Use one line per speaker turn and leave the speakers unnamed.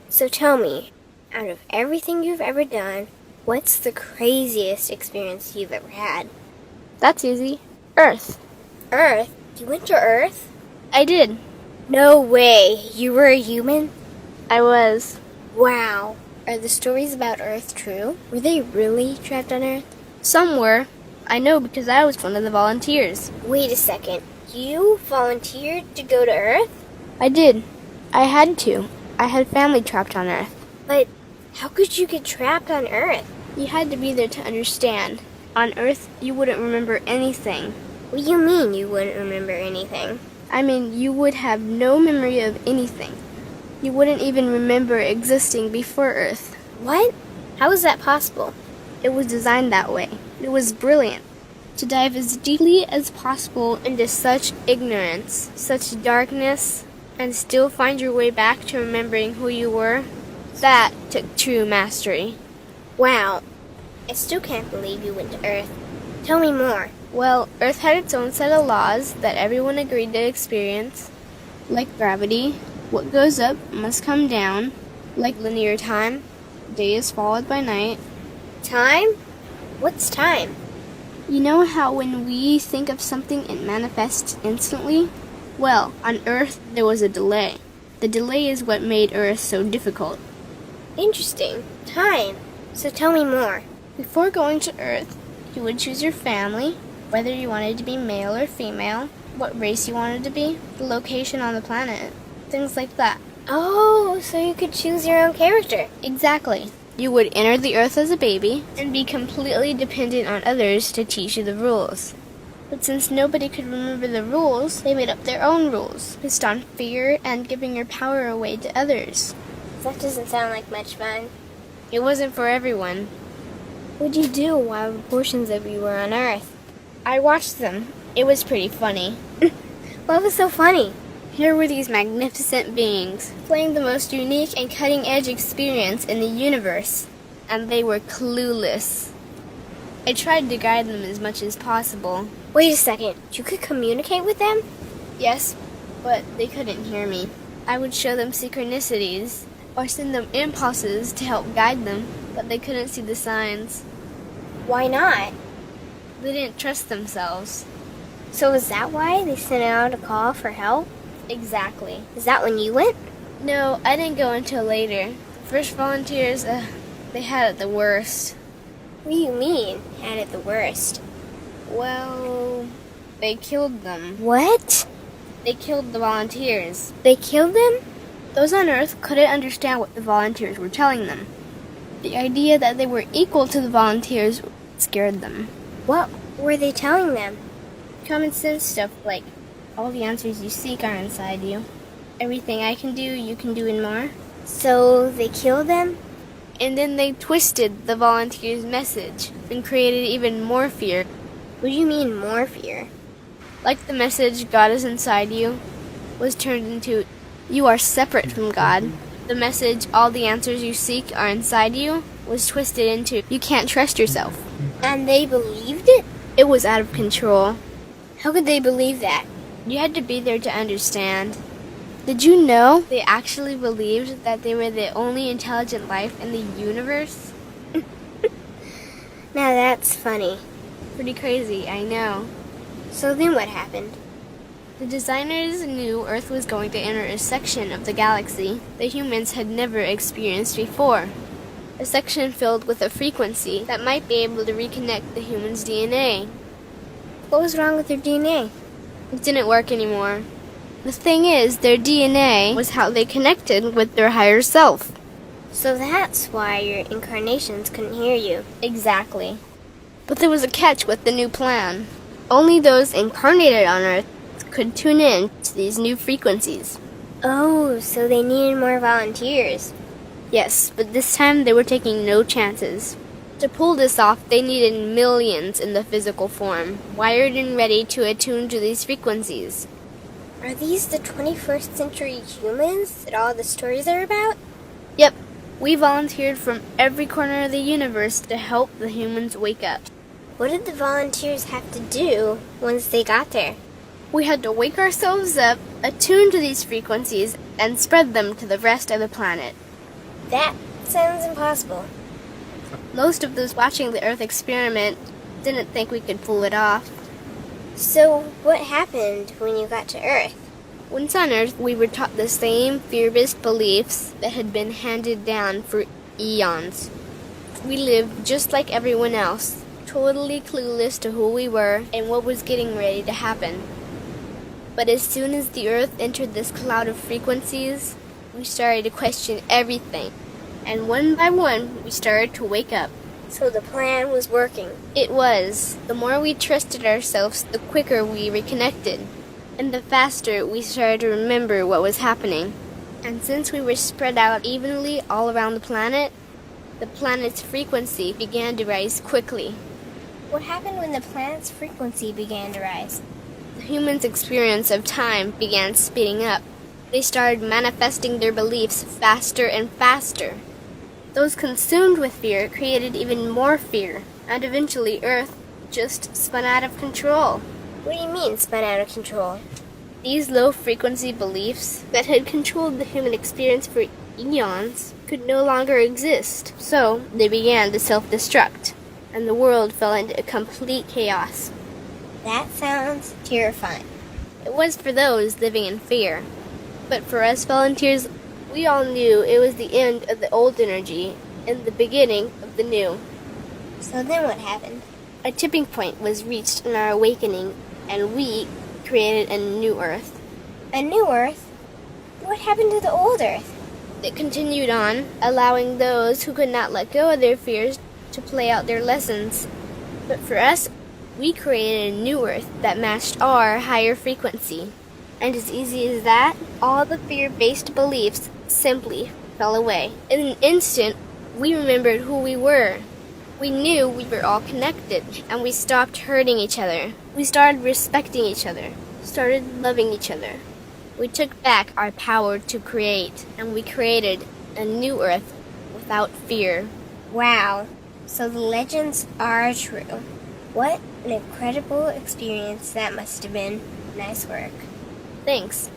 So tell me, out of everything you've ever done, what's the craziest experience you've ever had?
That's easy. Earth.
Earth? You went to Earth?
I did.
No way! You were a human?
I was.
Wow. Are the stories about Earth true? Were they really trapped on Earth?
Some were. I know because I was one of the volunteers.
Wait a second. You volunteered to go to Earth?
I did. I had to. I had family trapped on Earth.
But how could you get trapped on Earth?
You had to be there to understand. On Earth, you wouldn't remember anything.
What do you mean you wouldn't remember anything?
I mean, you would have no memory of anything. You wouldn't even remember existing before Earth.
What? How is that possible?
It was designed that way. It was brilliant. To dive as deeply as possible into such ignorance, such darkness, and still find your way back to remembering who you were, that took true mastery.
Wow. I still can't believe you went to Earth. Tell me more.
Well, Earth had its own set of laws that everyone agreed to experience, like gravity. What goes up must come down, like linear time. Day is followed by night.
Time? What's time?
You know how when we think of something it manifests instantly? Well, on Earth there was a delay. The delay is what made Earth so difficult.
Interesting. Time. So tell me more.
Before going to Earth, you would choose your family, whether you wanted to be male or female, what race you wanted to be, the location on the planet, things like that.
Oh, so you could choose your own character.
Exactly. You would enter the Earth as a baby and be completely dependent on others to teach you the rules. But since nobody could remember the rules, they made up their own rules, based on fear and giving your power away to others.
That doesn't sound like much fun.
It wasn't for everyone.
What'd you do while portions of you were on Earth?
I watched them. It was pretty funny.
What was so funny?
Here were these magnificent beings, playing the most unique and cutting-edge experience in the universe, and they were clueless. I tried to guide them as much as possible.
Wait a second. You could communicate with them?
Yes, but they couldn't hear me. I would show them synchronicities, or send them impulses to help guide them, but they couldn't see the signs.
Why not?
They didn't trust themselves.
So is that why they sent out a call for help?
Exactly.
Is that when you went?
No, I didn't go until later. The first volunteers, they had it the worst.
What do you mean, had it the worst?
Well, they killed them.
What?
They killed the volunteers.
They killed them?
Those on Earth couldn't understand what the volunteers were telling them. The idea that they were equal to the volunteers scared them.
What were they telling them?
Common sense stuff like, all the answers you seek are inside you. Everything I can do, you can do and more.
So they killed them?
And then they twisted the volunteers' message and created even more fear.
What do you mean, more fear?
Like the message, God is inside you, was turned into, you are separate from God. The message, all the answers you seek are inside you, was twisted into, you can't trust yourself.
And they believed it?
It was out of control.
How could they believe that?
You had to be there to understand. Did you know they actually believed that they were the only intelligent life in the universe?
Now that's funny.
Pretty crazy, I know.
So then what happened?
The designers knew Earth was going to enter a section of the galaxy that humans had never experienced before. A section filled with a frequency that might be able to reconnect the human's DNA.
What was wrong with their DNA?
It didn't work anymore. The thing is, their DNA was how they connected with their higher self.
So that's why your incarnations couldn't hear you.
Exactly. But there was a catch with the new plan. Only those incarnated on Earth could tune in to these new frequencies.
Oh, so they needed more volunteers.
Yes, but this time they were taking no chances. To pull this off, they needed millions in the physical form, wired and ready to attune to these frequencies.
Are these the 21st century humans that all the stories are about?
Yep, we volunteered from every corner of the universe to help the humans wake up.
What did the volunteers have to do once they got there?
We had to wake ourselves up, attune to these frequencies, and spread them to the rest of the planet.
That sounds impossible.
Most of those watching the Earth experiment didn't think we could pull it off.
So, what happened when you got to Earth?
Once on Earth, we were taught the same fear-based beliefs that had been handed down for eons. We lived just like everyone else, totally clueless to who we were and what was getting ready to happen. But as soon as the Earth entered this cloud of frequencies, we started to question everything. And one by one, we started to wake up.
So the plan was working.
It was. The more we trusted ourselves, the quicker we reconnected. And the faster we started to remember what was happening. And since we were spread out evenly all around the planet's frequency began to rise quickly.
What happened when the planet's frequency began to rise?
The humans' experience of time began speeding up. They started manifesting their beliefs faster and faster. Those consumed with fear created even more fear, and eventually Earth just spun out of control.
What do you mean, spun out of control?
These low-frequency beliefs that had controlled the human experience for eons could no longer exist, so they began to self-destruct, and the world fell into complete chaos.
That sounds terrifying.
It was for those living in fear, but for us volunteers, we all knew it was the end of the old energy and the beginning of the new.
So then what happened?
A tipping point was reached in our awakening, and we created a new Earth.
A new Earth? What happened to the old Earth?
It continued on, allowing those who could not let go of their fears to play out their lessons. But for us, we created a new Earth that matched our higher frequency. And as easy as that, all the fear-based beliefs simply fell away. In an instant, we remembered who we were. We knew we were all connected, and we stopped hurting each other. We started respecting each other, started loving each other. We took back our power to create, and we created a new Earth without fear.
Wow. So the legends are true. What an incredible experience that must have been. Nice work.
Thanks.